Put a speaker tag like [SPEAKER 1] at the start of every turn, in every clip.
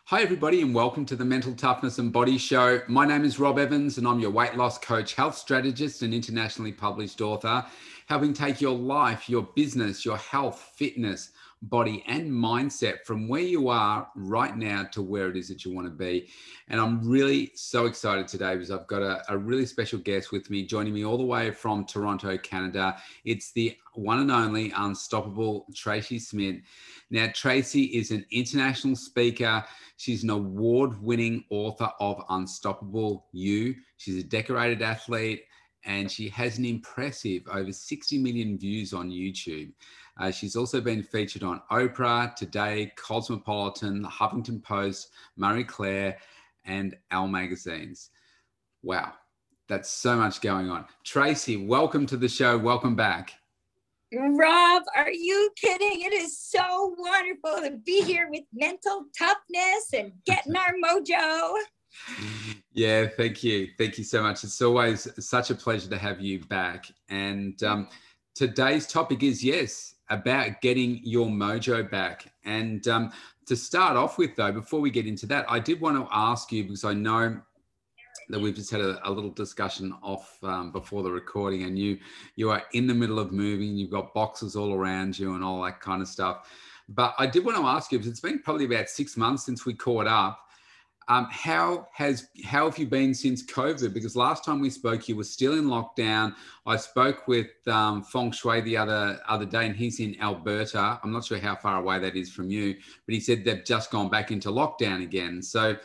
[SPEAKER 1] Hi, everybody, and welcome to the Mental Toughness and Body Show. My name is Rob Evans, and I'm your weight loss coach, health strategist, and internationally published author, helping take your life, your business, your health, fitness, body, and mindset from where you are right now to where it is that you want to be. And I'm really so excited today because I've got a really special guest with me, joining me all the way from Toronto, Canada. It's the one and only Unstoppable Tracy Smith. Now, Tracy is an international speaker. She's an award-winning author of Unstoppable You. She's a decorated athlete, and she has an impressive over 60 million views on YouTube. She's also been featured on Oprah, Today, Cosmopolitan, The Huffington Post, Marie Claire, and Elle magazines. Wow, that's so much going on. Tracy, welcome to the show. Welcome back.
[SPEAKER 2] Rob, are you kidding? It is so wonderful to be here with Mental Toughness and getting our mojo.
[SPEAKER 1] Yeah, thank you. Thank you so much. It's always such a pleasure to have you back. And today's topic is, yes, about getting your mojo back. And to start off with, though, before we get into that, I did want to ask you, because I know that we've just had a little discussion off before the recording, and you are in the middle of moving, you've got boxes all around you and all that kind of stuff. But I did want to ask you, because it's been probably about 6 months since we caught up, how have you been since COVID? Because last time we spoke, you were still in lockdown. I spoke with Feng Shui the other day, and he's in Alberta. I'm not sure how far away that is from you, but he said they've just gone back into lockdown again. So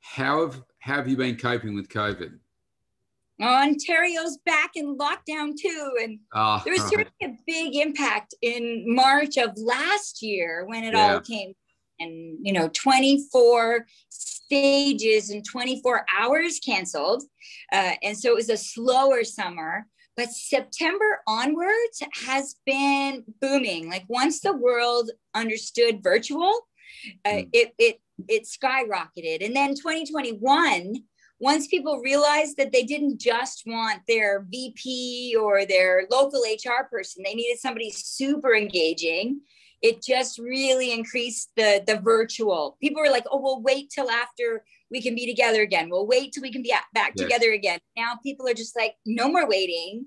[SPEAKER 1] how have you been coping with COVID?
[SPEAKER 2] Ontario's back in lockdown too. And there was certainly a big impact in March of last year when it all came. And, 24 stages in 24 hours canceled. And so it was a slower summer. But September onwards has been booming. Like once the world understood virtual, it skyrocketed. And then 2021, once people realized that they didn't just want their VP or their local HR person, they needed somebody super engaging. It just really increased the virtual. People were like, oh, we'll wait till after we can be together again. We'll wait till we can be back together again. Now people are just like, no more waiting.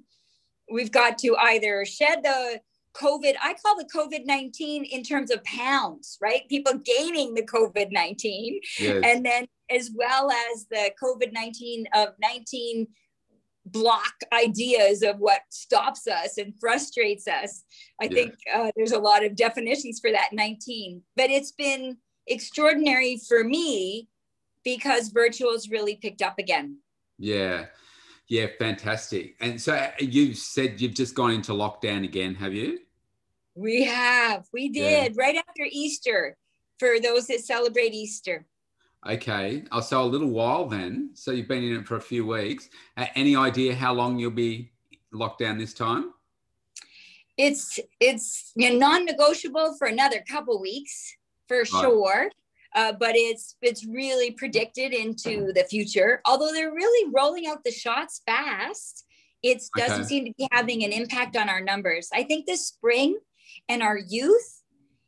[SPEAKER 2] We've got to either shed the COVID, I call the COVID-19 in terms of pounds, right? People gaining the COVID-19. Yes. And then as well as the COVID-19 of 19 block ideas of what stops us and frustrates us. I think there's a lot of definitions for that 19, but it's been extraordinary for me because virtual's really picked up again. Yeah,
[SPEAKER 1] fantastic. And so you said you've just gone into lockdown again, have you?
[SPEAKER 2] We did right after Easter for those that celebrate Easter.
[SPEAKER 1] Okay, so a little while then. So you've been in it for a few weeks. Any idea how long you'll be locked down this time?
[SPEAKER 2] It's non-negotiable for another couple weeks for sure. But it's really predicted into the future. Although they're really rolling out the shots fast, it doesn't seem to be having an impact on our numbers. I think this spring and our youth,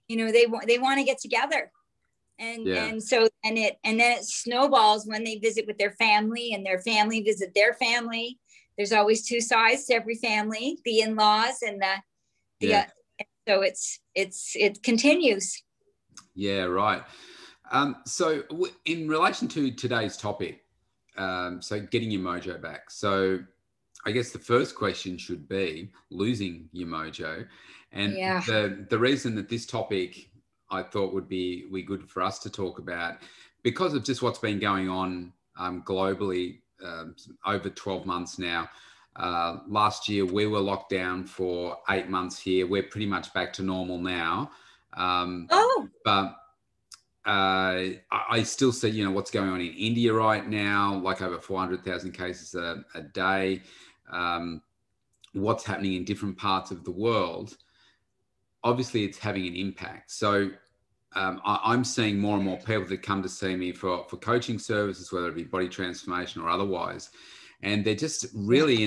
[SPEAKER 2] they want to get together. And then it snowballs when they visit with their family and their family visit their family. There's always two sides to every family, the in-laws and so it continues.
[SPEAKER 1] Yeah, right. So in relation to today's topic, so getting your mojo back. So I guess the first question should be losing your mojo. And the reason that this topic I thought would be good for us to talk about, because of just what's been going on globally over 12 months now. Last year, we were locked down for 8 months here. We're pretty much back to normal now. But I still see, what's going on in India right now, like over 400,000 cases a day. What's happening in different parts of the world. Obviously, it's having an impact. So I'm seeing more and more people that come to see me for coaching services, whether it be body transformation or otherwise. And they're just really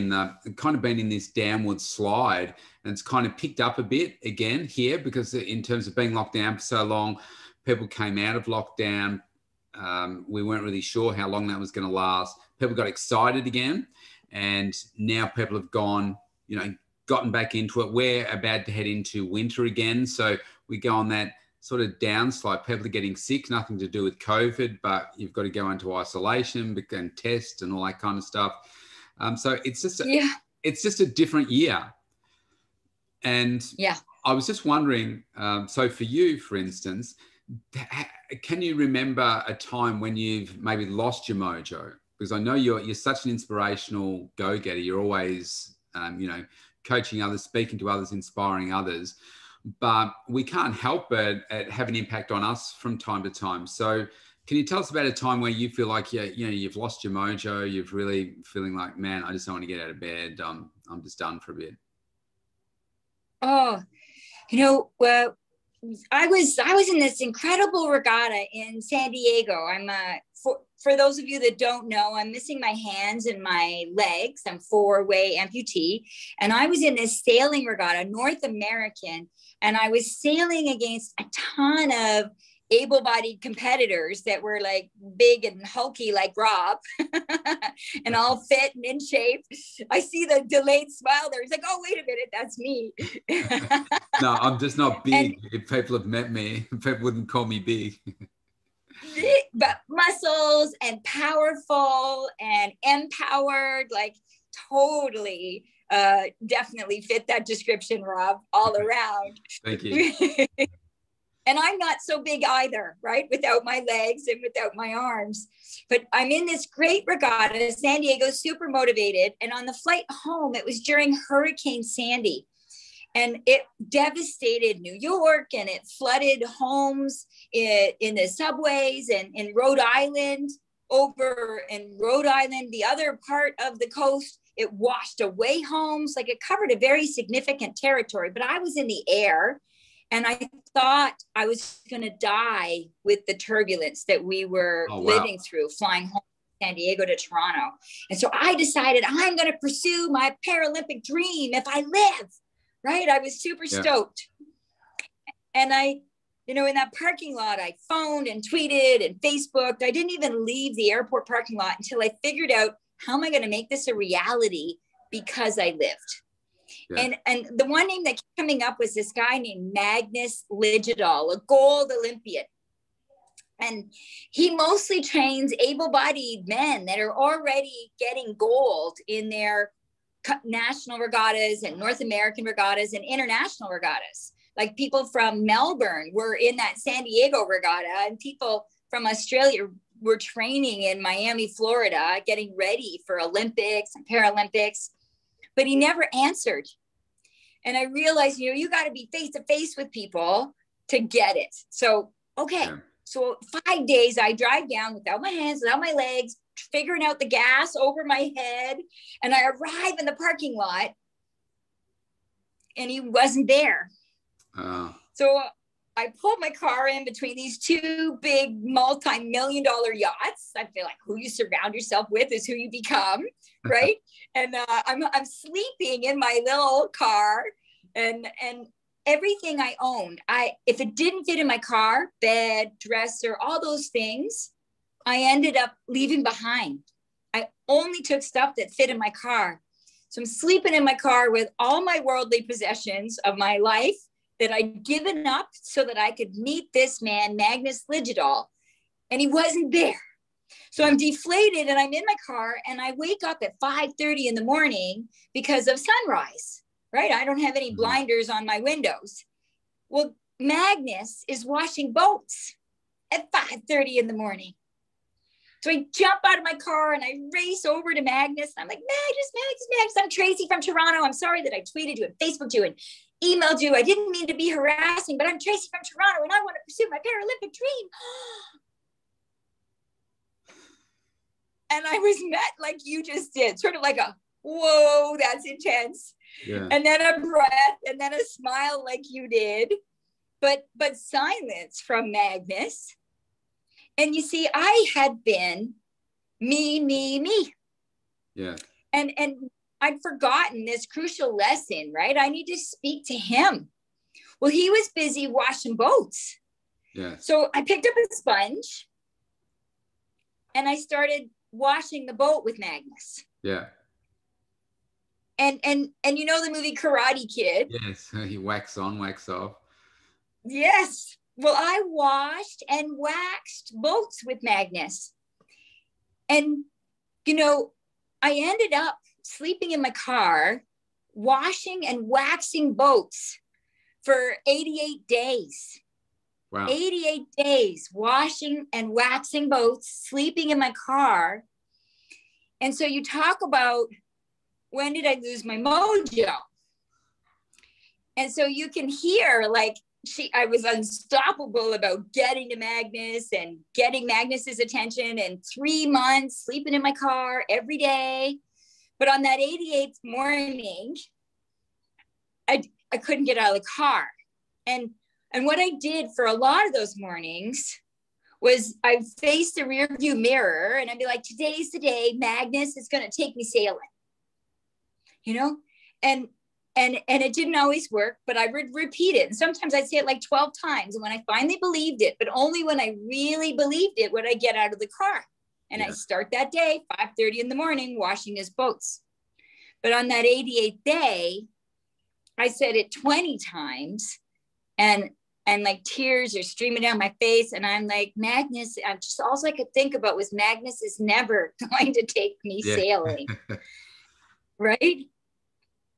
[SPEAKER 1] kind of been in this downward slide, and it's kind of picked up a bit again here because in terms of being locked down for so long, people came out of lockdown, we weren't really sure how long that was going to last. People got excited again, and now people have gone, gotten back into it. We're about to head into winter again, so we go on that sort of downslide. People are getting sick, nothing to do with COVID, but you've got to go into isolation and test and all that kind of stuff. So it's just a different year. And I was just wondering, so for you, for instance, can you remember a time when you've maybe lost your mojo? Because I know you're such an inspirational go-getter. You're always, coaching others, speaking to others, inspiring others. But we can't help but have an impact on us from time to time. So can you tell us about a time where you feel like you've lost your mojo, you've really feeling like, man, I just don't want to get out of bed. I'm just done for a bit.
[SPEAKER 2] Oh, well, I was in this incredible regatta in San Diego. I'm for those of you that don't know, I'm missing my hands and my legs. I'm 4-way amputee, and I was in this sailing regatta, North American, and I was sailing against a ton of able-bodied competitors that were like big and hulky like Rob and all fit and in shape. I see the delayed smile there. He's like, oh, wait a minute, that's me.
[SPEAKER 1] No, I'm just not big. If people have met me, people wouldn't call me big.
[SPEAKER 2] But muscles and powerful and empowered, like totally definitely fit that description, Rob, all around.
[SPEAKER 1] Thank you.
[SPEAKER 2] And I'm not so big either, right? Without my legs and without my arms. But I'm in this great regatta, San Diego, super motivated. And on the flight home, it was during Hurricane Sandy. And it devastated New York, and it flooded homes in the subways and in Rhode Island. Over in Rhode Island, the other part of the coast, it washed away homes. Like, it covered a very significant territory. But I was in the air, and I thought I was going to die with the turbulence that we were living through, flying home from San Diego to Toronto. And so I decided I'm going to pursue my Paralympic dream if I live, right? I was super stoked. And I, in that parking lot, I phoned and tweeted and Facebooked. I didn't even leave the airport parking lot until I figured out, how am I going to make this a reality because I lived? Yeah. And the one name that kept coming up was this guy named Magnus Ligidal, a gold Olympian. And he mostly trains able-bodied men that are already getting gold in their national regattas and North American regattas and international regattas. Like, people from Melbourne were in that San Diego regatta, and people from Australia were training in Miami, Florida, getting ready for Olympics and Paralympics. But he never answered. And I realized, you got to be face to face with people to get it. So, okay. Yeah. So 5 days I drive down without my hands, without my legs, figuring out the gas over my head. And I arrive in the parking lot, and he wasn't there. So I pulled my car in between these two big multi-million-dollar yachts. I feel like who you surround yourself with is who you become, right? And I'm sleeping in my little car, and everything I owned, if it didn't fit in my car, bed, dresser, all those things, I ended up leaving behind. I only took stuff that fit in my car. So I'm sleeping in my car with all my worldly possessions of my life that I'd given up so that I could meet this man, Magnus Ligidal, and he wasn't there. So I'm deflated, and I'm in my car, and I wake up at 5:30 in the morning because of sunrise, right? I don't have any blinders on my windows. Well, Magnus is washing boats at 5:30 in the morning. So I jump out of my car and I race over to Magnus. I'm like, Magnus, I'm Tracy from Toronto. I'm sorry that I tweeted you and Facebooked you and emailed you. I didn't mean to be harassing, but I'm Tracy from Toronto, and I want to pursue my Paralympic dream. And I was met like you just did, sort of like a, whoa, that's intense. Yeah. And then a breath, and then a smile like you did, but silence from Magnus. And you see, I had been me. Yeah. And I'd forgotten this crucial lesson, right? I need to speak to him. Well, he was busy washing boats. Yeah. So I picked up a sponge and I started washing the boat with Magnus.
[SPEAKER 1] Yeah.
[SPEAKER 2] And you know the movie Karate Kid?
[SPEAKER 1] Yes, he wax on, wax off.
[SPEAKER 2] Yes. Well, I washed and waxed boats with Magnus. And, you know, I ended up sleeping in my car, washing and waxing boats for 88 days.
[SPEAKER 1] Wow.
[SPEAKER 2] 88 days washing and waxing boats, sleeping in my car. And so you talk about, when did I lose my mojo? And so you can hear, like, I was unstoppable about getting to Magnus and getting Magnus's attention, and 3 months sleeping in my car every day. But on that 88th morning, I couldn't get out of the car. And what I did for a lot of those mornings was I faced the rearview mirror and I'd be like, today's the day Magnus is going to take me sailing, you know? And it didn't always work, but I would repeat it. And sometimes I'd say it like 12 times. And when I finally believed it, but only when I really believed it, would I get out of the car. And I start that day, 5:30 in the morning, washing his boats. But on that 88th day, I said it 20 times, and like tears are streaming down my face. And I'm like, Magnus, all I could think about was Magnus is never going to take me sailing. Right.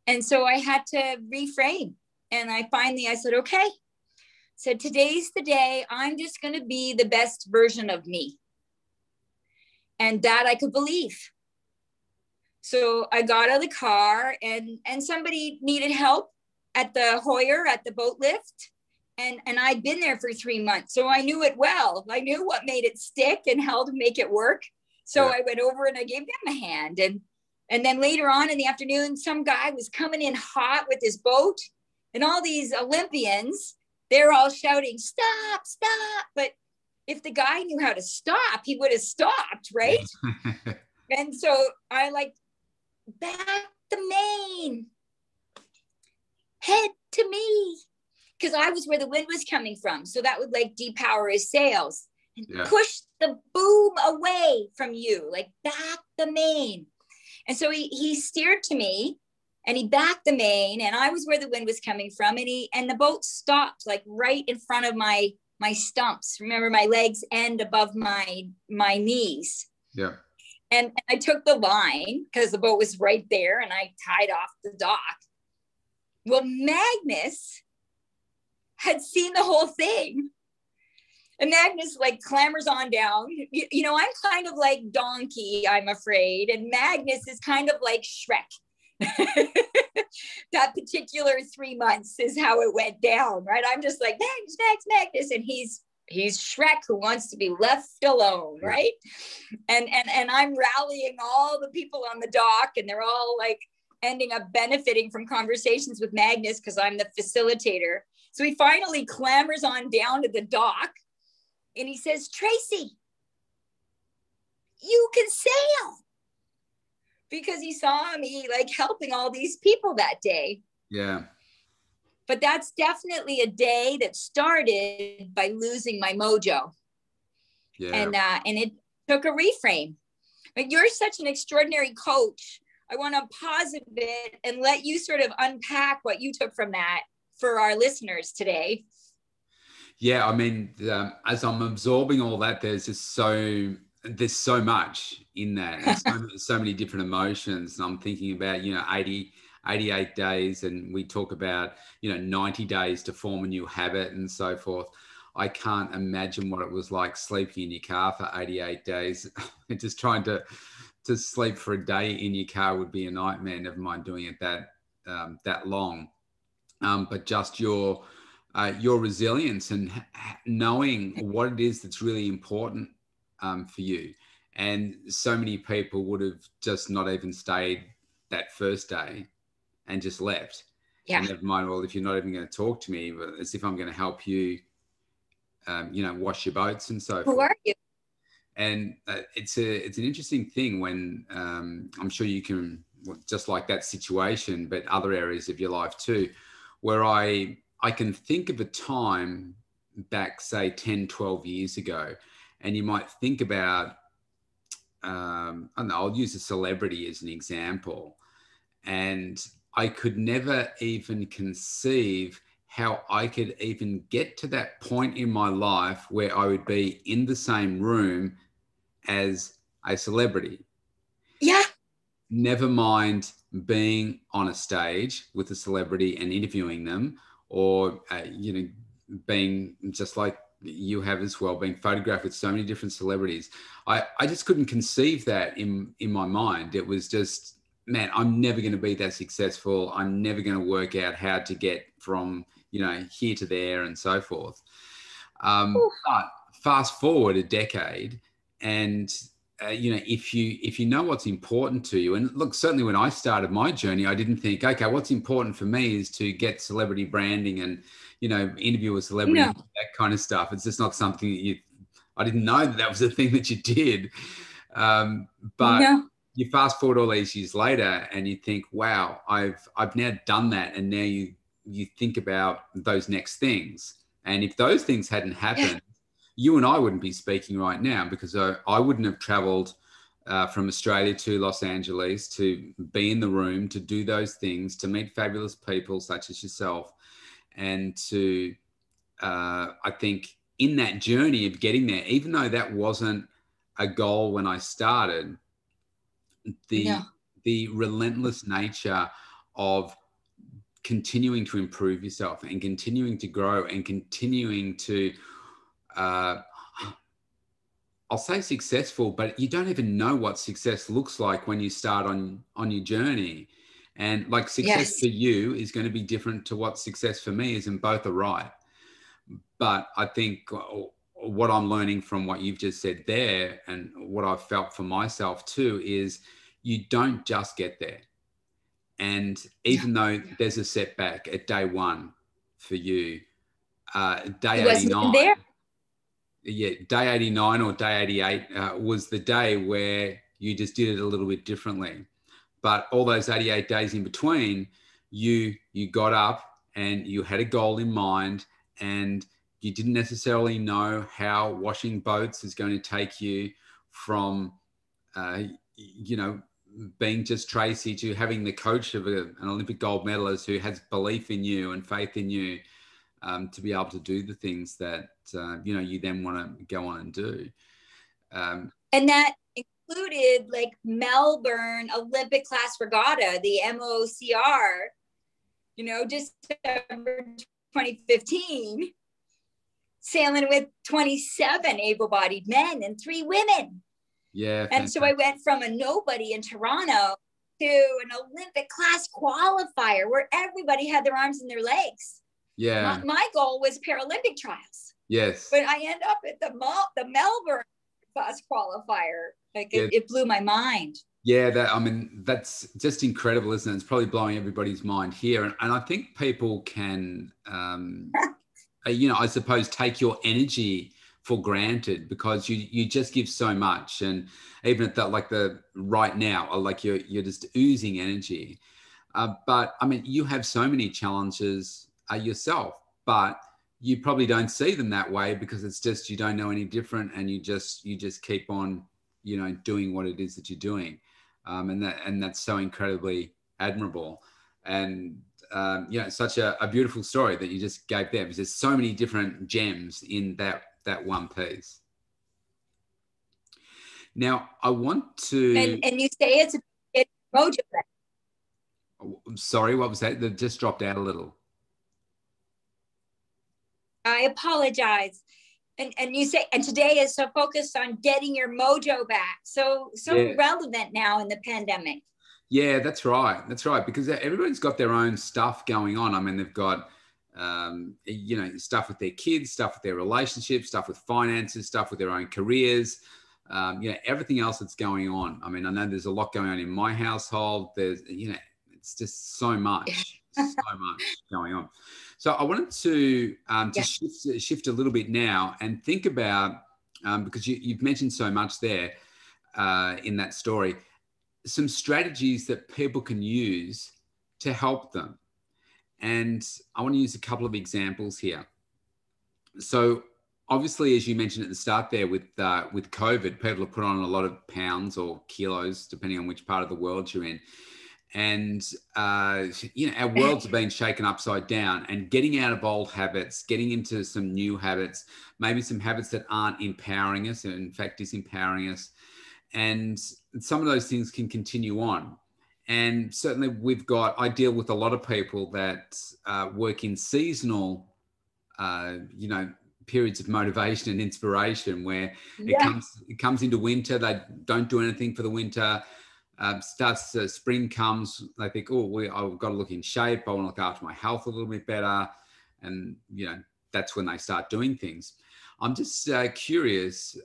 [SPEAKER 2] And so I had to reframe. And I said, okay. So today's the day I'm just going to be the best version of me. And that I could believe. So I got out of the car, and somebody needed help at the Hoyer, at the boat lift. And I'd been there for 3 months. So I knew it well. I knew what made it stick and how to make it work. So I went over and I gave them a hand. And then later on in the afternoon, some guy was coming in hot with his boat, and all these Olympians, they're all shouting, stop, stop. But if the guy knew how to stop, he would have stopped, right? And so I back the main, head to me, because I was where the wind was coming from. So that would depower his sails and push the boom away from you, back the main. And so he steered to me, and he backed the main, and I was where the wind was coming from. And the boat stopped right in front of my stumps. Remember, my legs end above my knees.
[SPEAKER 1] Yeah.
[SPEAKER 2] And I took the line because the boat was right there, and I tied off the dock. Well, Magnus had seen the whole thing. And Magnus clambers on down. You know, I'm kind of like Donkey, I'm afraid. And Magnus is kind of like Shrek. That particular 3 months is how it went down, right? I'm just like, Magnus. And he's Shrek who wants to be left alone, right? And I'm rallying all the people on the dock, and they're all ending up benefiting from conversations with Magnus because I'm the facilitator. So he finally clambers on down to the dock, and he says, Tracy, you can sail. Because he saw me helping all these people that day.
[SPEAKER 1] Yeah.
[SPEAKER 2] But that's definitely a day that started by losing my mojo. Yeah. And it took a reframe. But you're such an extraordinary coach. I want to pause a bit and let you sort of unpack what you took from that for our listeners today.
[SPEAKER 1] Yeah, I mean, as I'm absorbing all that, there's so much in that, and so many different emotions. And I'm thinking about, 88 days, and we talk about, 90 days to form a new habit and so forth. I can't imagine what it was like sleeping in your car for 88 days. Just trying to sleep for a day in your car would be a nightmare, never mind doing it that long. But just your resilience and knowing what it is that's really important for you. And so many people would have just not even stayed that first day and just left. Yeah. And never mind, well, if you're not even going to talk to me, but as if I'm going to help you, wash your boats and so forth.
[SPEAKER 2] Who are you?
[SPEAKER 1] And it's an interesting thing when I'm sure you can, just like that situation, but other areas of your life too, where I can think of a time back, say 10, 12 years ago, and you might think about I don't know, I'll use a celebrity as an example. And I could never even conceive how I could even get to that point in my life where I would be in the same room as a celebrity.
[SPEAKER 2] Yeah.
[SPEAKER 1] Never mind being on a stage with a celebrity and interviewing them, or, being just like you have as well, being photographed with so many different celebrities. I just couldn't conceive that in my mind. It was just, man, I'm never going to be that successful. I'm never going to work out how to get from, here to there and so forth. But fast forward a decade and, if you know what's important to you, and look, certainly when I started my journey, I didn't think, okay, what's important for me is to get celebrity branding and, interview a celebrity, that kind of stuff. It's just not something that I didn't know that was a thing that you did. But you fast forward all these years later and you think, wow, I've now done that. And now you think about those next things. And if those things hadn't happened, you and I wouldn't be speaking right now, because I wouldn't have traveled from Australia to Los Angeles to be in the room, to do those things, to meet fabulous people such as yourself. And to, I think in that journey of getting there, even though that wasn't a goal when I started, the relentless nature of continuing to improve yourself and continuing to grow and continuing to, I'll say successful, but you don't even know what success looks like when you start on your journey. And like success for you is going to be different to what success for me is, and both are right. But I think what I'm learning from what you've just said there, and what I've felt for myself too, is you don't just get there. And even though there's a setback at day one for you, day 89,
[SPEAKER 2] there.
[SPEAKER 1] Yeah, day 89 or day 88 was the day where you just did it a little bit differently. But all those 88 days in between, you got up and you had a goal in mind, and you didn't necessarily know how washing boats is going to take you from, being just Tracy to having the coach of an Olympic gold medalist who has belief in you and faith in you, to be able to do the things that, you then want to go on and do.
[SPEAKER 2] And that included like Melbourne Olympic class regatta, the MOCR, December 2015, sailing with 27 able-bodied men and 3 women.
[SPEAKER 1] Yeah.
[SPEAKER 2] And so I went from a nobody in Toronto to an Olympic class qualifier where everybody had their arms and their legs.
[SPEAKER 1] Yeah.
[SPEAKER 2] My goal was Paralympic trials.
[SPEAKER 1] Yes.
[SPEAKER 2] But I end up at the Melbourne class qualifier. Like it blew my mind.
[SPEAKER 1] Yeah, that's just incredible, isn't it? It's probably blowing everybody's mind here. And I think people can, I suppose, take your energy for granted, because you just give so much. And even at that, like the right now, like you're just oozing energy. But you have so many challenges yourself, but you probably don't see them that way, because it's just, you don't know any different, and you just keep on, doing what it is that you're doing. And that's so incredibly admirable. And, such a beautiful story that you just gave there, because there's so many different gems in that one piece. Now, I want to...
[SPEAKER 2] And you say it's Mojo.
[SPEAKER 1] Sorry, what was that? That just dropped out a little.
[SPEAKER 2] I apologize. And you say, and today is so focused on getting your mojo back. So relevant now in the pandemic.
[SPEAKER 1] Yeah, that's right. That's right. Because everybody's got their own stuff going on. They've got, stuff with their kids, stuff with their relationships, stuff with finances, stuff with their own careers, everything else that's going on. I know there's a lot going on in my household. There's, it's just so much, going on. So I wanted to shift a little bit now and think about, because you've mentioned so much there in that story, some strategies that people can use to help them. And I want to use a couple of examples here. So obviously, as you mentioned at the start there, with COVID, people have put on a lot of pounds or kilos, depending on which part of the world you're in. And, our worlds have been shaken upside down, and getting out of old habits, getting into some new habits, maybe some habits that aren't empowering us and in fact disempowering us. And some of those things can continue on. And certainly I deal with a lot of people that work in seasonal, periods of motivation and inspiration, where it comes into winter, they don't do anything for the winter. Spring comes, they think, I've got to look in shape, I want to look after my health a little bit better. And, that's when they start doing things. I'm just curious,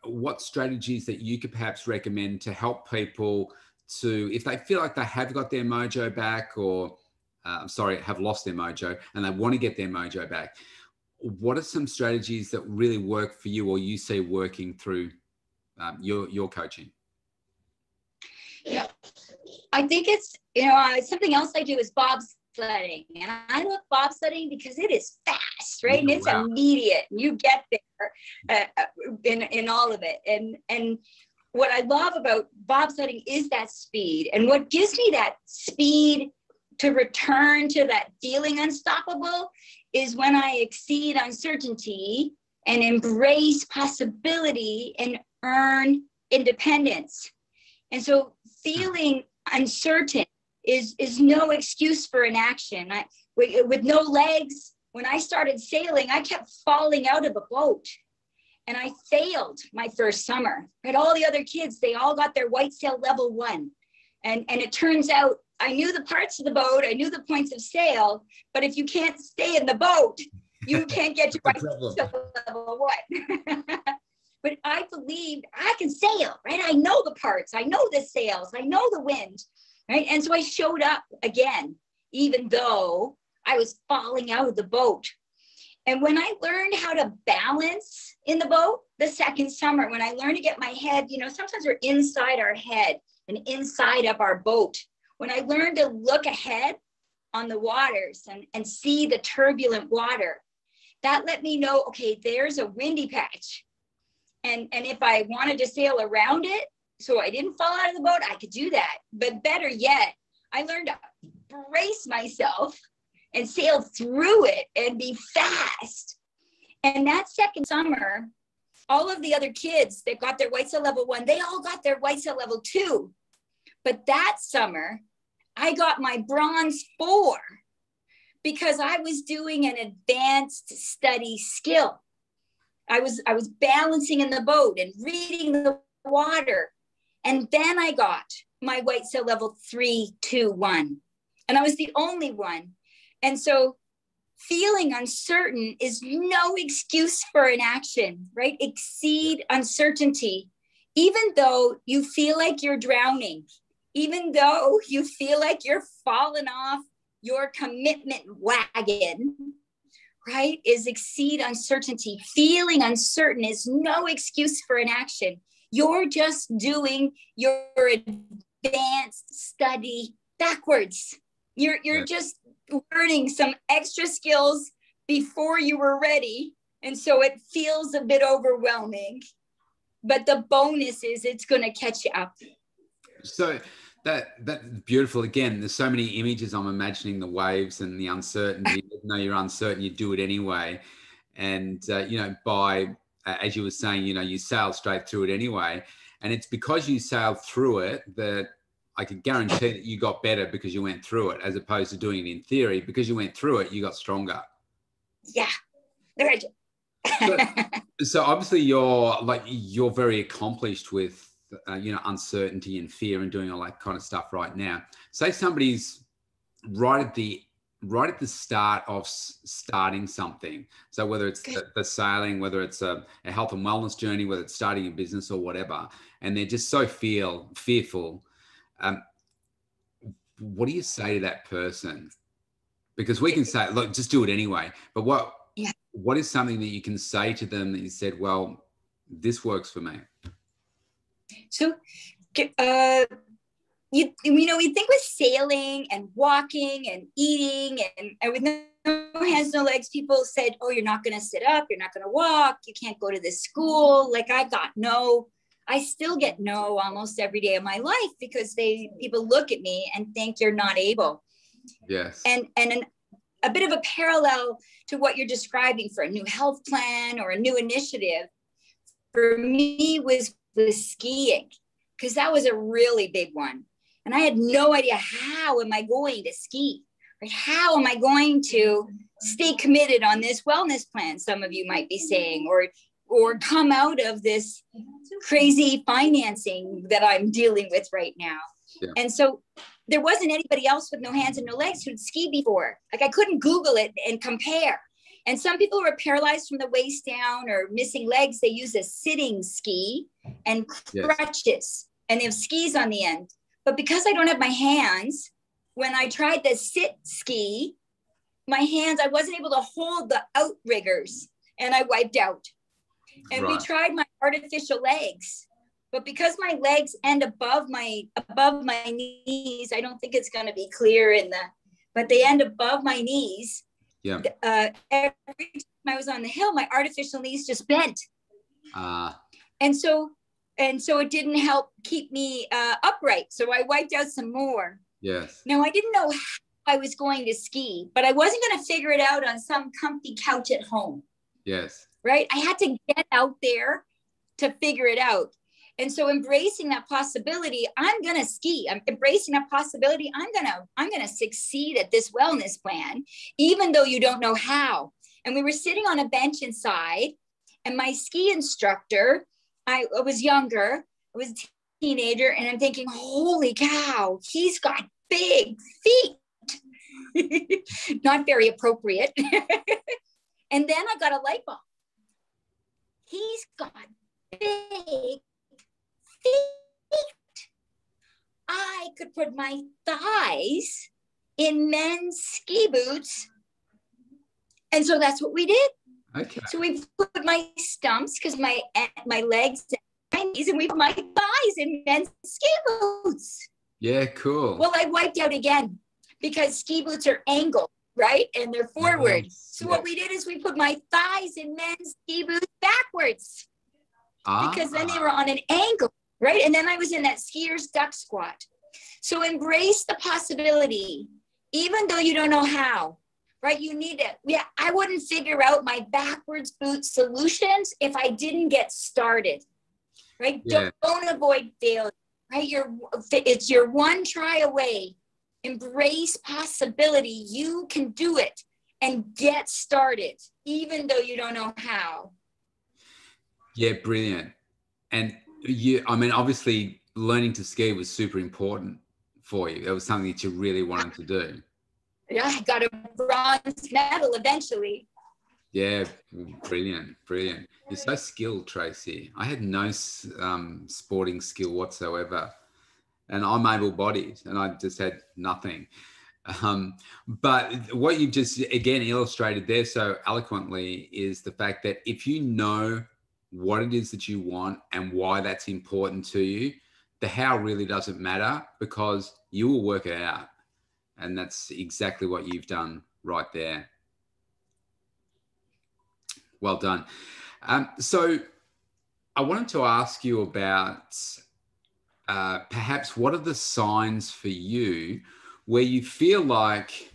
[SPEAKER 1] what strategies that you could perhaps recommend to help people to, if they feel like they have got their mojo back, or have lost their mojo and they want to get their mojo back. What are some strategies that really work for you, or you see working through your coaching?
[SPEAKER 2] Yeah, I think it's, something else I do is bobsledding. And I love bobsledding because it is fast, right? And it's immediate. You get there in all of it. And what I love about bobsledding is that speed. And what gives me that speed to return to that feeling unstoppable is when I exceed uncertainty and embrace possibility and earn independence. And so feeling uncertain is no excuse for inaction. With no legs, when I started sailing, I kept falling out of a boat. And I failed my first summer. But all the other kids, they all got their white sail level 1. And it turns out I knew the parts of the boat, I knew the points of sail, but if you can't stay in the boat, you can't get your white sail level 1. But I believed I can sail, right? I know the parts, I know the sails, I know the wind, right? And so I showed up again, even though I was falling out of the boat. And when I learned how to balance in the boat the second summer, when I learned to get my head, sometimes we're inside our head and inside of our boat. When I learned to look ahead on the waters and see the turbulent water, that let me know, okay, there's a windy patch. And if I wanted to sail around it, so I didn't fall out of the boat, I could do that. But better yet, I learned to brace myself and sail through it and be fast. And that second summer, all of the other kids that got their white sail level 1, they all got their white sail level 2. But that summer, I got my bronze 4 because I was doing an advanced study skill. I was balancing in the boat and reading the water. And then I got my white sail level 3, 2, 1. And I was the only one. And so feeling uncertain is no excuse for inaction, right? Exceed uncertainty, even though you feel like you're drowning, even though you feel like you're falling off your commitment wagon, right? Is exceed uncertainty. Feeling uncertain is no excuse for inaction. You're just doing your advanced study backwards. You're just learning some extra skills before you were ready. And so it feels a bit overwhelming, but the bonus is it's going to catch you up.
[SPEAKER 1] So that's beautiful. Again, there's so many images. I'm imagining the waves and the uncertainty. Even though you're uncertain, you do it anyway. And, as you were saying, you sail straight through it anyway. And it's because you sailed through it that I can guarantee that you got better because you went through it, as opposed to doing it in theory. Because you went through it, you got stronger.
[SPEAKER 2] Yeah. Right.
[SPEAKER 1] So obviously you're very accomplished with, uncertainty and fear and doing all that kind of stuff right now. Say somebody's right at the start of starting something. So whether it's the sailing, whether it's a health and wellness journey, whether it's starting a business or whatever, and they're just so fearful. What do you say to that person? Because we can say, look, just do it anyway. But what is something that you can say to them that you said, well, this works for me?
[SPEAKER 2] So, we think with sailing and walking and eating and with hands, no legs, people said, oh, you're not going to sit up, you're not going to walk, you can't go to this school. Like I got no. I still get no almost every day of my life because people look at me and think you're not able.
[SPEAKER 1] Yes.
[SPEAKER 2] And a bit of a parallel to what you're describing for a new health plan or a new initiative for me was skiing, because that was a really big one. And I had no idea, how am I going to ski? Right? How am I going to stay committed on this wellness plan, some of you might be saying, or come out of this crazy financing that I'm dealing with right now. Yeah. And so there wasn't anybody else with no hands and no legs who'd ski before. Like I couldn't Google it and compare. And some people who are paralyzed from the waist down or missing legs, they use a sitting ski and crutches. Yes. And they have skis on the end. But because I don't have my hands, when I tried the sit ski, my hands, I wasn't able to hold the outriggers and I wiped out. And we tried my artificial legs, but because my legs end above my knees, I don't think it's going to be clear but they end above my knees.
[SPEAKER 1] Yeah.
[SPEAKER 2] Every time I was on the hill, my artificial knees just bent. And so it didn't help keep me upright. So I wiped out some more.
[SPEAKER 1] Yes.
[SPEAKER 2] Now I didn't know how I was going to ski, but I wasn't going to figure it out on some comfy couch at home.
[SPEAKER 1] Yes. Right.
[SPEAKER 2] I had to get out there to figure it out. And so embracing that possibility, I'm going to ski. I'm embracing that possibility. I'm going to succeed at this wellness plan, even though you don't know how. And we were sitting on a bench inside, and my ski instructor, I was younger, I was a teenager, and I'm thinking, holy cow, he's got big feet. Not very appropriate. And then I got a light bulb. He's got big feet. I could put my thighs in men's ski boots. And so that's what we did.
[SPEAKER 1] Okay.
[SPEAKER 2] So we put my stumps, because my legs and my knees, and we put my thighs in men's ski boots.
[SPEAKER 1] Yeah, cool.
[SPEAKER 2] Well, I wiped out again because ski boots are angled, right? And they're forward. So what we did is we put my thighs in men's ski boots backwards. Because then they were on an angle, right? And then I was in that skier's duck squat. So embrace the possibility, even though you don't know how, right? You need it. Yeah, I wouldn't figure out my backwards boot solutions if I didn't get started, right? Yeah. Don't avoid failure, right? It's your one try away. Embrace possibility. You can do it and get started, even though you don't know how.
[SPEAKER 1] Yeah, brilliant. And obviously learning to ski was super important for you. It was something that you really wanted to do.
[SPEAKER 2] Yeah, I got a bronze medal eventually.
[SPEAKER 1] Yeah, brilliant. You're so skilled, Tracy. I had no sporting skill whatsoever. And I'm able-bodied, and I just had nothing. But what you just, again, illustrated there so eloquently is the fact that if you know what it is that you want and why that's important to you, the how really doesn't matter, because you will work it out. And that's exactly what you've done right there. Well done. So I wanted to ask you about perhaps what are the signs for you where you feel like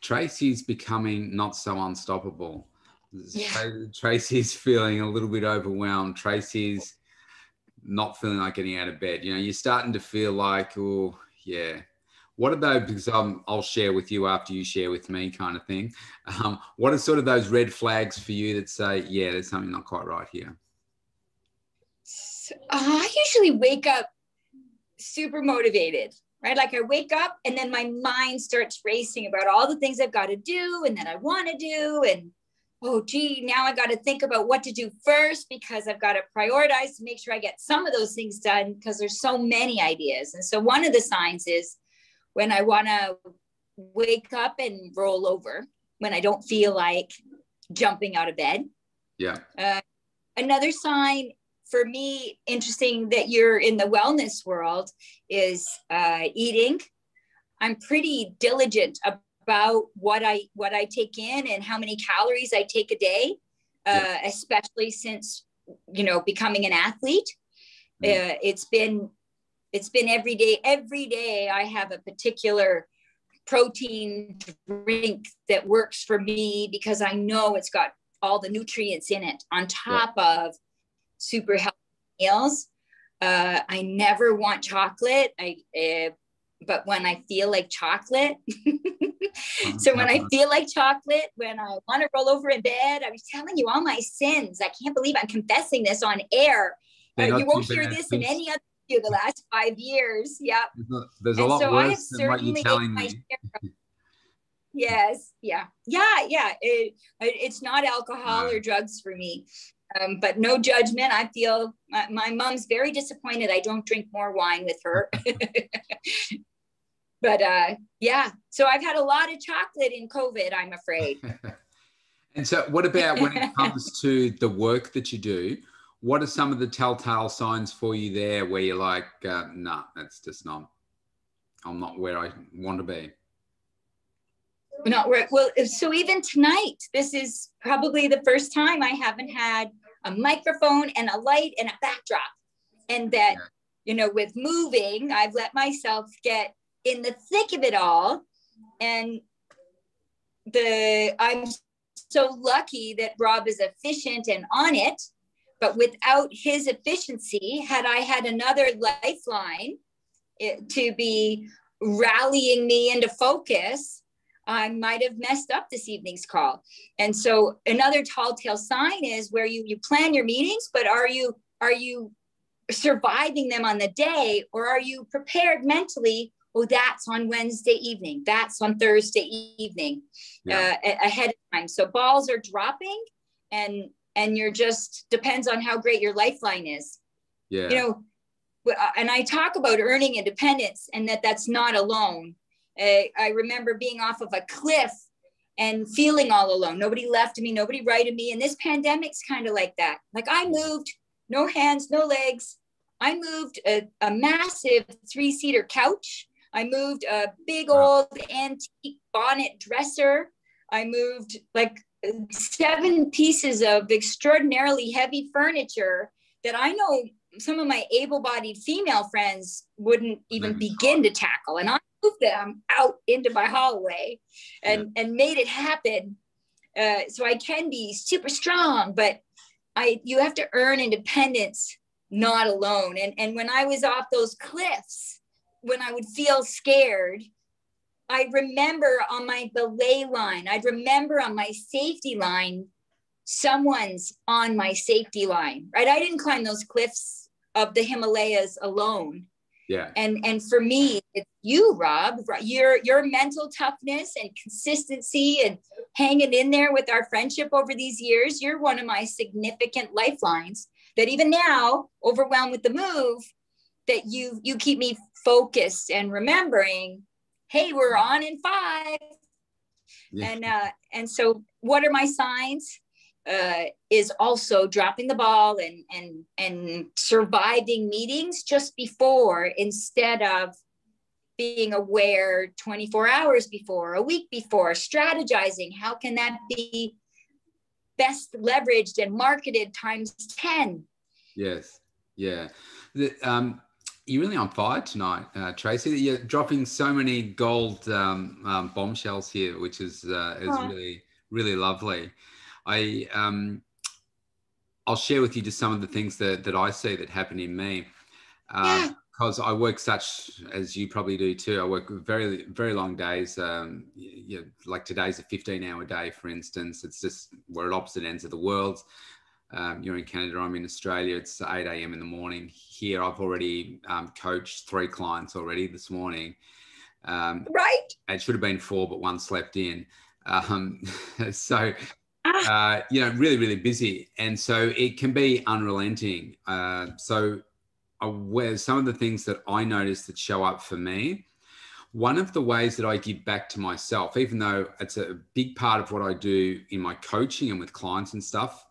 [SPEAKER 1] Tracy's becoming not so unstoppable. Yeah. Tracy's feeling a little bit overwhelmed. Tracy's not feeling like getting out of bed. You're starting to feel like, oh, yeah. What are those, because I'll share with you after you share with me kind of thing. What are sort of those red flags for you that say, yeah, there's something not quite right here?
[SPEAKER 2] So, I usually wake up super motivated, right? Like I wake up and then my mind starts racing about all the things I've got to do and that I want to do. And, oh, gee, now I got to think about what to do first because I've got to prioritize to make sure I get some of those things done because there's so many ideas. And so one of the signs is when I want to wake up and roll over, when I don't feel like jumping out of bed.
[SPEAKER 1] Yeah.
[SPEAKER 2] Another sign for me, interesting that you're in the wellness world, is eating. I'm pretty diligent about what I take in and how many calories I take a day, especially since, becoming an athlete. It's been every day. Every day I have a particular protein drink that works for me because I know it's got all the nutrients in it on top of super healthy meals. I never want chocolate. But when I feel like chocolate, so when I feel like chocolate, when I want to roll over in bed, I was telling you all my sins. I can't believe I'm confessing this on air. You won't hear this in any other video the last 5 years. Yep.
[SPEAKER 1] There's a lot worse than what you're telling me.
[SPEAKER 2] Yes. Yeah. It's not alcohol or drugs for me. But no judgment. I feel my mom's very disappointed I don't drink more wine with her. But so I've had a lot of chocolate in COVID, I'm afraid.
[SPEAKER 1] And so what about when it comes to the work that you do? What are some of the telltale signs for you there where you're like, nah, that's just not, I'm not where I want to be?
[SPEAKER 2] Not where, well, so even tonight, this is probably the first time I haven't had a microphone and a light and a backdrop. And that, with moving, I've let myself get in the thick of it all. And I'm so lucky that Rob is efficient and on it, but without his efficiency, had I had another lifeline to be rallying me into focus, I might have messed up this evening's call. And so another telltale sign is where you plan your meetings, but are you surviving them on the day, or are you prepared mentally? Oh, that's on Wednesday evening. That's on Thursday evening, ahead of time. So balls are dropping, and you're just depends on how great your lifeline is. Yeah. And I talk about earning independence and that's not alone. I remember being off of a cliff and feeling all alone. Nobody left me, nobody righted me. And this pandemic's kind of like that. Like I moved, no hands, no legs. I moved a massive 3-seater couch. I moved a big old antique bonnet dresser. I moved like 7 pieces of extraordinarily heavy furniture that I know some of my able-bodied female friends wouldn't even begin to tackle. And I moved them out into my hallway and made it happen. So I can be super strong, but you have to earn independence, not alone. And when I was off those cliffs, when I would feel scared, I remember on my belay line, I'd remember on my safety line, someone's on my safety line, right? I didn't climb those cliffs of the Himalayas alone.
[SPEAKER 1] Yeah.
[SPEAKER 2] And for me, it's you, Rob, your mental toughness and consistency and hanging in there with our friendship over these years. You're one of my significant lifelines that even now, overwhelmed with the move, that you keep me focused and remembering, hey, we're on in 5. Yeah. And so what are my signs? Is also dropping the ball and surviving meetings just before, instead of being aware 24 hours before, a week before, strategizing. How can that be best leveraged and marketed times 10?
[SPEAKER 1] Yes. Yeah. You're really on fire tonight, Tracy. You're dropping so many gold bombshells here, which is really, really lovely. I'll share with you just some of the things that I see that happen in me, because I work such, as you probably do too. I work very, very long days. Like today's a 15-hour day, for instance. It's just we're at opposite ends of the world. You're in Canada, I'm in Australia. It's 8 a.m. in the morning. Here, I've already coached 3 clients already this morning.
[SPEAKER 2] Right.
[SPEAKER 1] It should have been 4, but 1 slept in. So, really, really busy. And so it can be unrelenting. So where some of the things that I notice that show up for me, one of the ways that I give back to myself, even though it's a big part of what I do in my coaching and with clients and stuff,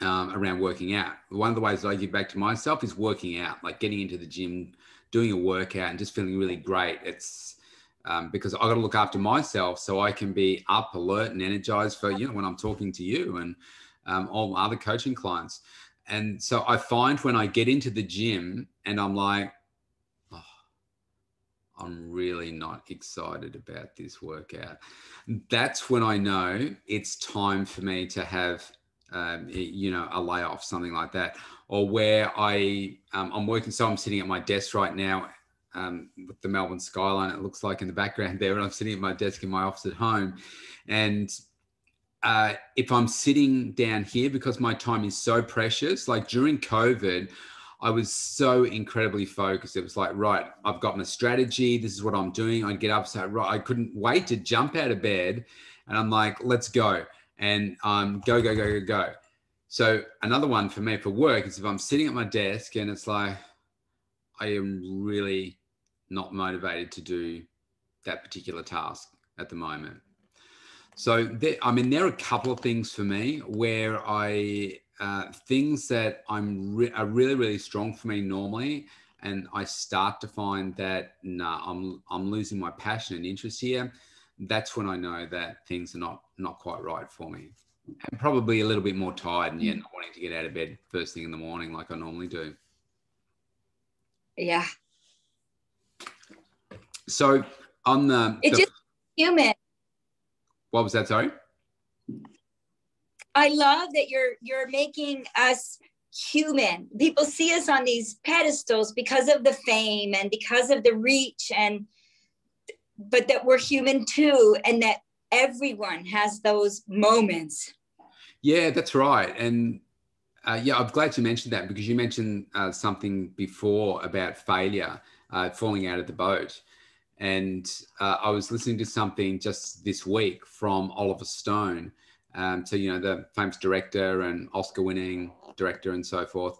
[SPEAKER 1] around working out. One of the ways that I give back to myself is working out, like getting into the gym, doing a workout and just feeling really great. It's because I got to look after myself so I can be up, alert, and energized for, you know, when I'm talking to you and all my other coaching clients. And so I find when I get into the gym and I'm like, oh, I'm really not excited about this workout, that's when I know it's time for me to have, you know, a layoff, something like that. Or where I'm working, so I'm sitting at my desk right now with the Melbourne skyline, it looks like in the background there, and I'm sitting at my desk in my office at home. And if I'm sitting down here, because my time is so precious, like during COVID, I was so incredibly focused. It was like, right, I've got my strategy. This is what I'm doing. I'd get up, so right, I couldn't wait to jump out of bed. And I'm like, let's go. And go, go, go, go, go. So another one for me for work is if I'm sitting at my desk and it's like, I am really not motivated to do that particular task at the moment. So there are a couple of things for me where things that are really, really strong for me normally, and I start to find that, I'm losing my passion and interest here. That's when I know that things are not quite right for me. And probably a little bit more tired and not wanting to get out of bed first thing in the morning like I normally do.
[SPEAKER 2] Yeah.
[SPEAKER 1] So on
[SPEAKER 2] it's just human.
[SPEAKER 1] What was that? Sorry.
[SPEAKER 2] I love that you're making us human. People see us on these pedestals because of the fame and because of the reach, but that we're human too, and that everyone has those moments.
[SPEAKER 1] Yeah, that's right. And I'm glad you mentioned that, because you mentioned something before about failure, falling out of the boat. And I was listening to something just this week from Oliver Stone. So, you know, the famous director and Oscar-winning director and so forth.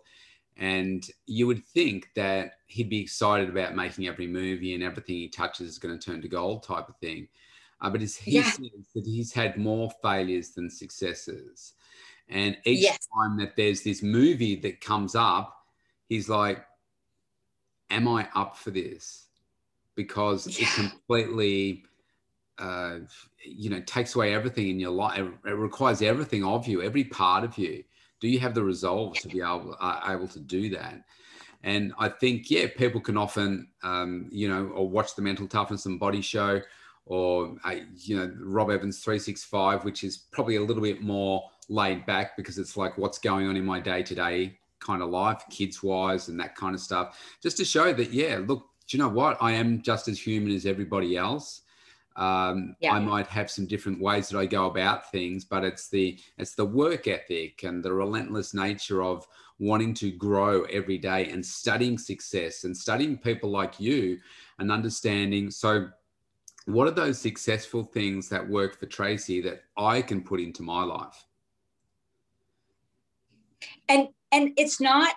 [SPEAKER 1] And you would think that he'd be excited about making every movie and everything he touches is going to turn to gold type of thing. But he says that he's had more failures than successes. And each time that there's this movie that comes up, he's like, am I up for this? Because it completely, takes away everything in your life. It requires everything of you, every part of you. Do you have the resolve to be able to do that? And I think, people can often, or watch the Mental Toughness and Body Show, or, Rob Evans 365, which is probably a little bit more laid back because it's like what's going on in my day-to-day kind of life, kids-wise and that kind of stuff, just to show that, look, do you know what? I am just as human as everybody else. I might have some different ways that I go about things, but it's the work ethic and the relentless nature of wanting to grow every day and studying success and studying people like you and understanding. So what are those successful things that work for Tracy that I can put into my life?
[SPEAKER 2] And it's not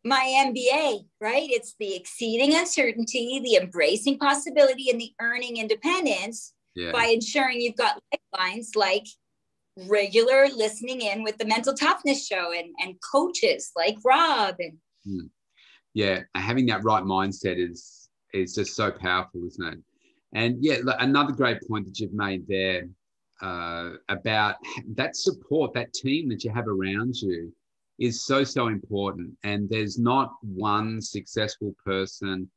[SPEAKER 2] my MBA, right? It's the exceeding uncertainty, the embracing possibility, and the earning independence by ensuring you've got lifelines like regular listening in with the Mental Toughness Show and coaches like Rob.
[SPEAKER 1] Having that right mindset is just so powerful, isn't it? And another great point that you've made there about that support, that team that you have around you is so, so important. And there's not one successful person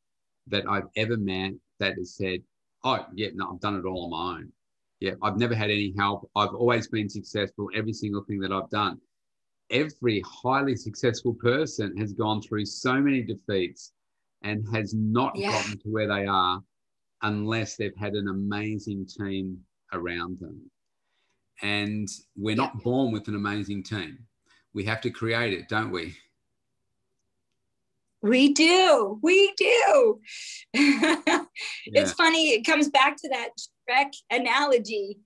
[SPEAKER 1] that I've ever met that has said, I've done it all on my own. I've never had any help. I've always been successful, every single thing that I've done. Every highly successful person has gone through so many defeats and has not gotten to where they are unless they've had an amazing team around them. And we're not born with an amazing team. We have to create it, don't we?
[SPEAKER 2] We do. It's funny. It comes back to that Shrek analogy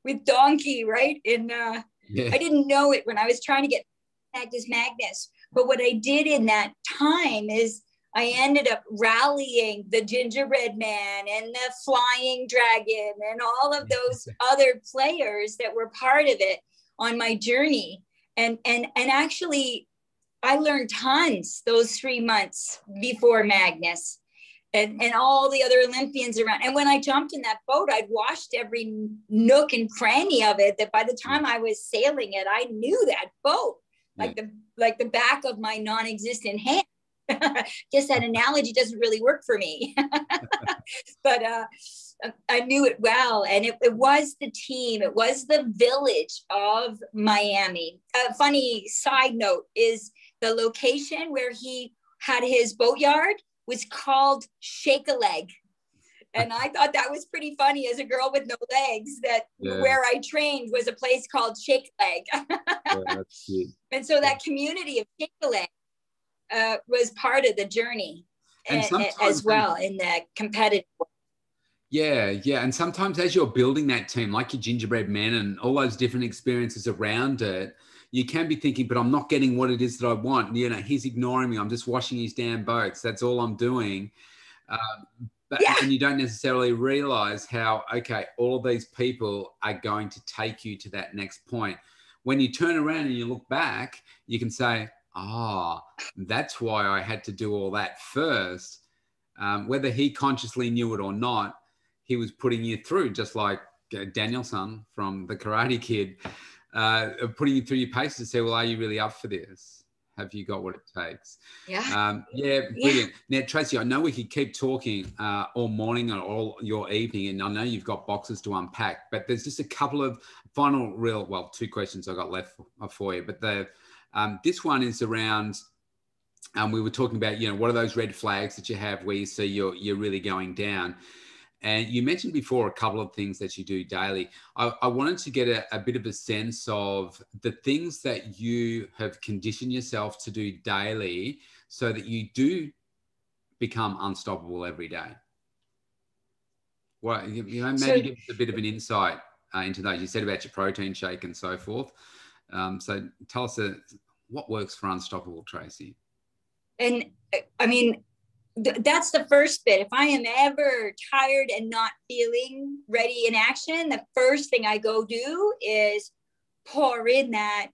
[SPEAKER 2] with Donkey, right? I didn't know it when I was trying to get Magnus. But what I did in that time is I ended up rallying the gingerbread man and the flying dragon and all of those other players that were part of it on my journey. And actually, I learned tons those 3 months before Magnus. and all the other Olympians around. And when I jumped in that boat, I'd washed every nook and cranny of it, that by the time I was sailing it, I knew that boat like the back of my non-existent hand. Guess that analogy doesn't really work for me. But I knew it well. And it was the team, it was the village of Miami. A funny side note is the location where he had his boatyard was called Shake a Leg. And I thought that was pretty funny as a girl with no legs, that where I trained was a place called Shake a Leg.
[SPEAKER 1] That's cute.
[SPEAKER 2] And so that community of Shake a Leg was part of the journey as well in the competitive world.
[SPEAKER 1] Yeah. And sometimes as you're building that team, like your gingerbread men and all those different experiences around it, you can be thinking, but I'm not getting what it is that I want. You know, he's ignoring me. I'm just washing his damn boats. That's all I'm doing. And you don't necessarily realize how, okay, all of these people are going to take you to that next point. When you turn around and you look back, you can say, that's why I had to do all that first. Whether he consciously knew it or not, he was putting you through, just like Danielson from the Karate Kid, putting you through your paces to say, well, are you really up for this? Have you got what it takes? Brilliant. Now, Tracy, I know we could keep talking all morning or all your evening, and I know you've got boxes to unpack, but there's just a couple of final two questions I got left for you. But this one is around, we were talking about, you know, what are those red flags that you have where you see you're really going down? And you mentioned before a couple of things that you do daily. I wanted to get a bit of a sense of the things that you have conditioned yourself to do daily so that you do become unstoppable every day. Well, you know, maybe give us a bit of an insight into those. You said about your protein shake and so forth. So tell us what works for Unstoppable, Tracy.
[SPEAKER 2] And I mean, that's the first bit. If I am ever tired and not feeling ready in action, the first thing I go do is pour in that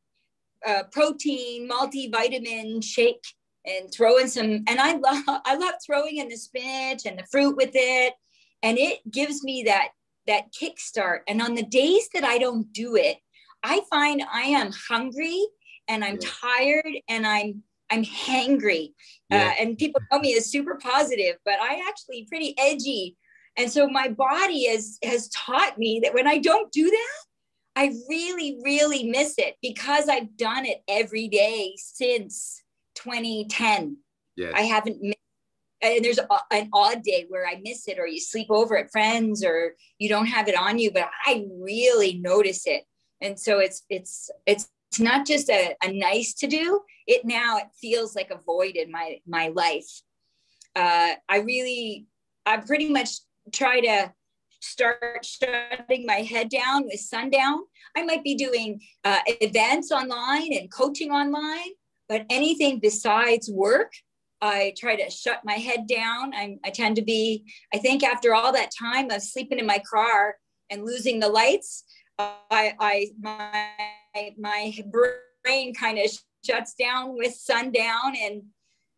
[SPEAKER 2] protein multivitamin shake and throw in some. And I love throwing in the spinach and the fruit with it, and it gives me that kickstart. And on the days that I don't do it, I find I am hungry and I'm tired and I'm hangry. And people know me as super positive, but I actually pretty edgy. And so my body has taught me that when I don't do that, I really, really miss it, because I've done it every day since 2010.
[SPEAKER 1] Yes.
[SPEAKER 2] I haven't missed, and there's an odd day where I miss it, or you sleep over at friends, or you don't have it on you, but I really notice it. And so it's not just a nice to do. It feels like a void in my life. I pretty much try to start shutting my head down with sundown. I might be doing events online and coaching online, but anything besides work, I try to shut my head down. I tend to be, I think after all that time of sleeping in my car and losing the lights, my brain kind of shuts down with sundown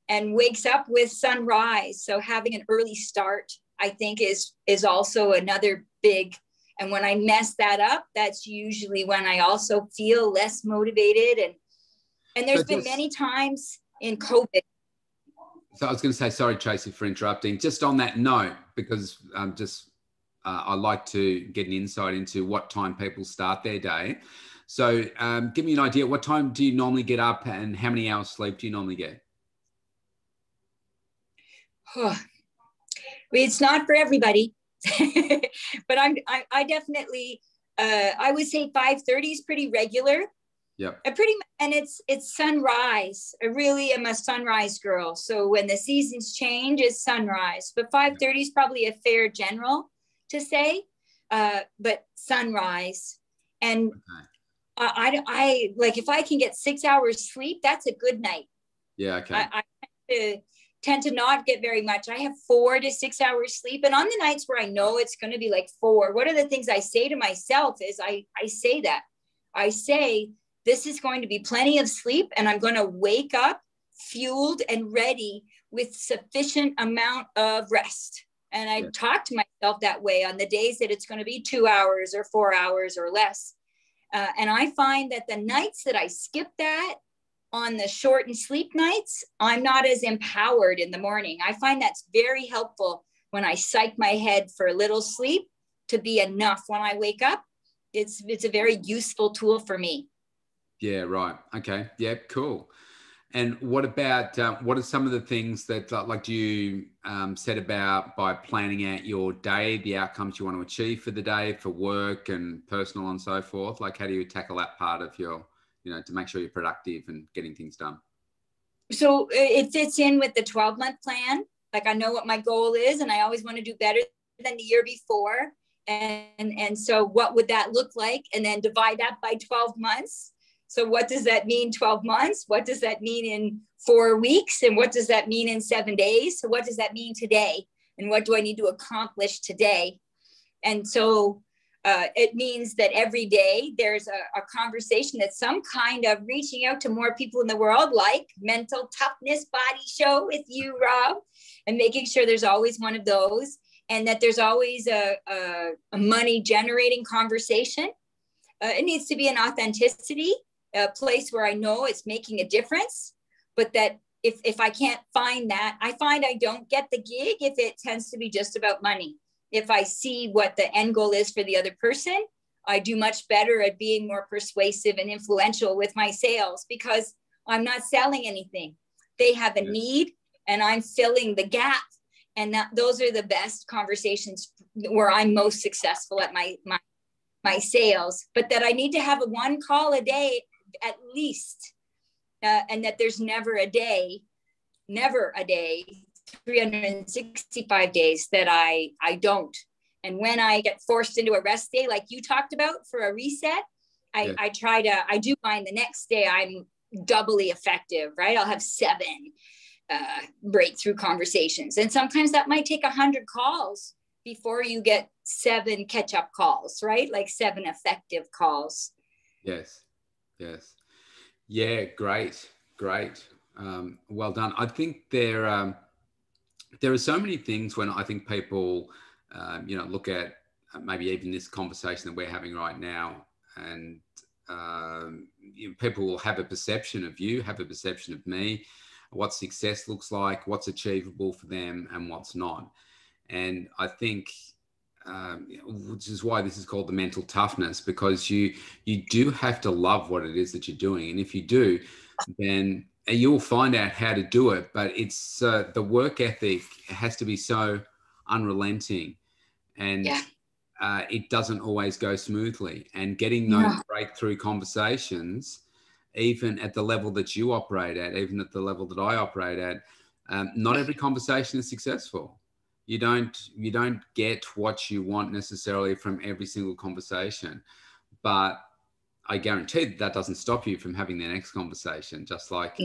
[SPEAKER 2] and wakes up with sunrise. So having an early start, I think, is also another big. And when I mess that up, that's usually when I also feel less motivated. And there's been many times in COVID.
[SPEAKER 1] So I was going to say, sorry, Tracy, for interrupting. Just on that note, because I like to get an insight into what time people start their day. So give me an idea. What time do you normally get up, and how many hours sleep do you normally get?
[SPEAKER 2] It's not for everybody, but I definitely, I would say 5:30 is pretty regular.
[SPEAKER 1] Yeah.
[SPEAKER 2] And it's sunrise. I really am a sunrise girl. So when the seasons change, it's sunrise. But 5:30 is probably a fair general to say, but sunrise. And I like, if I can get 6 hours sleep, that's a good night.
[SPEAKER 1] Yeah. Okay.
[SPEAKER 2] I tend to not get very much. I have 4 to 6 hours sleep. And on the nights where I know it's going to be like 4, one of the things I say to myself is I say, this is going to be plenty of sleep, and I'm going to wake up fueled and ready with sufficient amount of rest. And I talk to myself that way on the days that it's going to be 2 hours or 4 hours or less. And I find that the nights that I skip that, on the shortened sleep nights, I'm not as empowered in the morning. I find that's very helpful when I psych my head for a little sleep to be enough when I wake up. It's a very useful tool for me.
[SPEAKER 1] Yeah, right. Okay. Yeah, cool. And what about, what are some of the things that like you said about by planning out your day, the outcomes you want to achieve for the day, for work and personal and so forth? Like, how do you tackle that part of your, to make sure you're productive and getting things done?
[SPEAKER 2] So it fits in with the 12-month plan. Like, I know what my goal is, and I always want to do better than the year before. And so what would that look like? And then divide that by 12 months. So what does that mean 12 months? What does that mean in 4 weeks? And what does that mean in 7 days? So what does that mean today? And what do I need to accomplish today? And so it means that every day there's a conversation that's some kind of reaching out to more people in the world, like Mental Toughness Body Show with you, Rob, and making sure there's always one of those, and that there's always a money generating conversation. It needs to be an authenticity, a place where I know it's making a difference, but that if I can't find that, I find I don't get the gig if it tends to be just about money. If I see what the end goal is for the other person, I do much better at being more persuasive and influential with my sales, because I'm not selling anything. They have a need and I'm filling the gap. And those are the best conversations where I'm most successful at my sales, but that I need to have a 1 call a day at least. And that there's never a day, 365 days that I don't. And when I get forced into a rest day, like you talked about for a reset, I do find the next day I'm doubly effective, right? I'll have 7 breakthrough conversations. And sometimes that might take 100 calls before you get 7 catch-up calls, right? Like 7 effective calls.
[SPEAKER 1] Yes. Yeah, great. Well done. I think there are so many things when I think people, look at maybe even this conversation that we're having right now, and people will have a perception of you, have a perception of me, what success looks like, what's achievable for them and what's not. And I think, which is why this is called the mental toughness, because you do have to love what it is that you're doing. And if you do, then you'll find out how to do it. But it's the work ethic has to be so unrelenting, and it doesn't always go smoothly. And getting those breakthrough conversations, even at the level that you operate at, even at the level that I operate at, not every conversation is successful. You don't get what you want necessarily from every single conversation, but I guarantee that doesn't stop you from having the next conversation, just like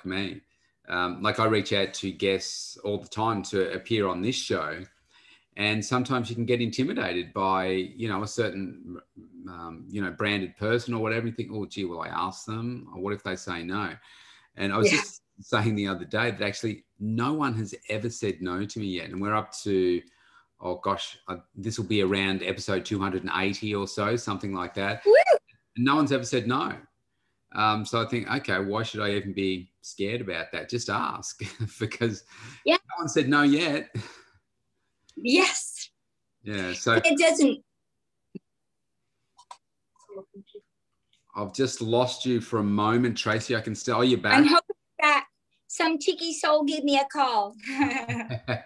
[SPEAKER 1] me. Like I reach out to guests all the time to appear on this show, and sometimes you can get intimidated by, a certain, branded person or whatever. You think, oh, gee, will I ask them? Or what if they say no? And I was just saying the other day that actually no one has ever said no to me yet. And we're up to, this will be around episode 280 or so, something like that. Woo! And no one's ever said no. So I think, okay, why should I even be scared about that? Just ask, because no one said no yet.
[SPEAKER 2] Yes.
[SPEAKER 1] Yeah. So
[SPEAKER 2] it doesn't.
[SPEAKER 1] I've just lost you for a moment, Tracy. I can still. Are you back?
[SPEAKER 2] I'm hoping that some tiki soul give me a call. And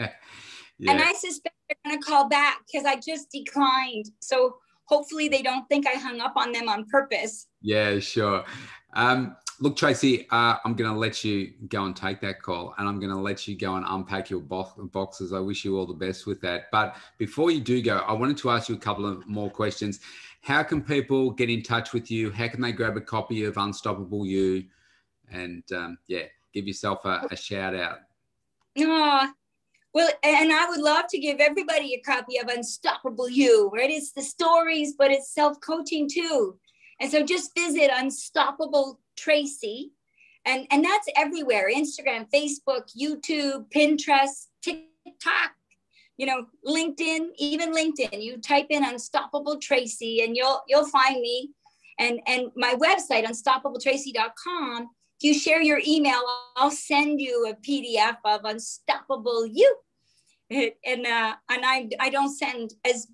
[SPEAKER 2] I suspect they're going to call back because I just declined. So hopefully they don't think I hung up on them on purpose.
[SPEAKER 1] Yeah, sure. Look, Tracy, I'm going to let you go and take that call, and I'm going to let you go and unpack your boxes. I wish you all the best with that. But before you do go, I wanted to ask you a couple of more questions. How can people get in touch with you? How can they grab a copy of Unstoppable You? And give yourself a shout out.
[SPEAKER 2] Oh, well, and I would love to give everybody a copy of Unstoppable You, right? It's the stories, but it's self-coaching too. And so just visit Unstoppable Tracy And that's everywhere: Instagram, Facebook, YouTube, Pinterest, TikTok, you know, LinkedIn, even LinkedIn. You type in Unstoppable Tracy and you'll find me. And my website, unstoppabletracy.com, if you share your email, I'll send you a PDF of Unstoppable You. And I don't send as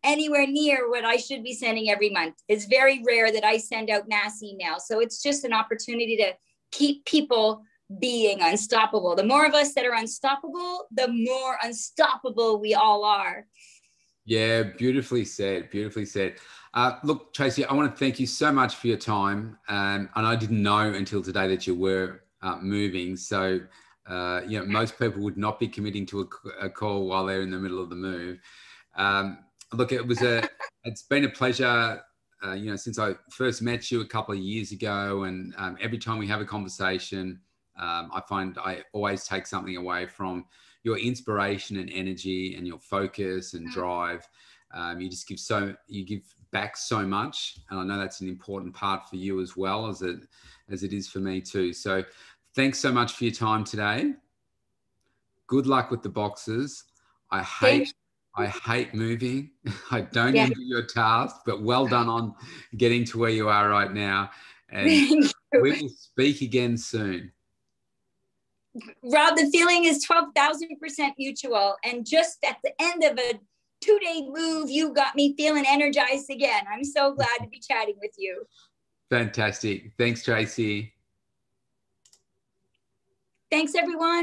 [SPEAKER 2] anywhere near what I should be sending every month. It's very rare that I send out mass emails. So it's just an opportunity to keep people being unstoppable. The more of us that are unstoppable, the more unstoppable we all are.
[SPEAKER 1] Yeah, beautifully said. Beautifully said. Look, Tracy, I want to thank you so much for your time. And I didn't know until today that you were moving. So, you know, most people would not be committing to a call while they're in the middle of the move. Look, it's been a pleasure, you know, since I first met you a couple of years ago. And every time we have a conversation, I find I always take something away from your inspiration and energy and your focus and drive. You just you give back so much. And I know that's an important part for you as well as it is for me too. So thanks so much for your time today. Good luck with the boxes. I hate moving. I don't envy your task, but well done on getting to where you are right now. And we will speak again soon.
[SPEAKER 2] Rob, the feeling is 12,000% mutual. And just at the end of a 2-day move, you got me feeling energized again. I'm so glad to be chatting with you.
[SPEAKER 1] Fantastic. Thanks, Tracy.
[SPEAKER 2] Thanks, everyone.